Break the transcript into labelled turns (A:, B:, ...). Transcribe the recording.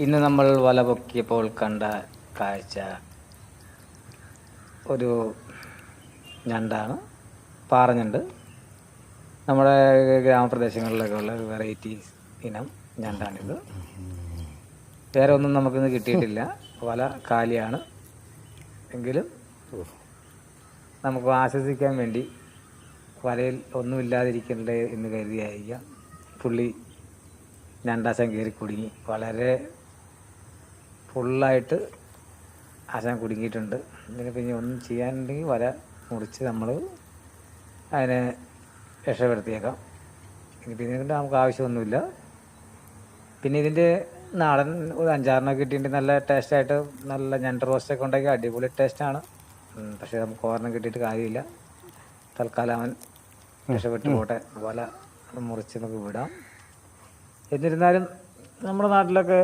A: ഇന്ന് നമ്മൾ വല പൊക്കിയപ്പോൾ കണ്ട കാഴ്ച ഒരു ഞണ്ടാണ്, പാറഞ്ഞണ്ട്. നമ്മുടെ ഗ്രാമപ്രദേശങ്ങളിലൊക്കെ ഉള്ള വെറൈറ്റി ഇനം ഞണ്ടാണിത്. വേറെ ഒന്നും നമുക്കിന്ന് കിട്ടിയിട്ടില്ല. വല കാലിയാണ്. എങ്കിലും നമുക്ക് ആശ്വസിക്കാൻ വേണ്ടി വലയിൽ ഒന്നുമില്ലാതിരിക്കണ്ടേ എന്ന് കരുതിയായിരിക്കാം പുള്ളി ഞണ്ടാശാൻ കയറി കുടുങ്ങി. വളരെ ഫുള്ളായിട്ട് ആശാൻ കുടുങ്ങിയിട്ടുണ്ട്. ഇതിന് പിന്നെ ഒന്നും ചെയ്യാനുണ്ടെങ്കിൽ വല മുറിച്ച് നമ്മൾ അതിനെ രക്ഷപ്പെടുത്തിയേക്കാം. ഇനി പിന്നെ നമുക്ക് ആവശ്യമൊന്നുമില്ല. പിന്നെ ഇതിൻ്റെ നാടൻ ഒരു 5-6 കിട്ടിയിട്ട് നല്ല ടേസ്റ്റായിട്ട് നല്ല ഞണ്ട് റോസ്റ്റൊക്കെ ഉണ്ടാക്കി അടിപൊളി ടേസ്റ്റാണ്. പക്ഷേ നമുക്ക് ഓർണം കിട്ടിയിട്ട് കാര്യമില്ല. തൽക്കാലം അവൻ രക്ഷപ്പെട്ടു പോട്ടെ. വല മുറിച്ച് നമുക്ക് വിടാം. എന്നിരുന്നാലും നമ്മുടെ നാട്ടിലൊക്കെ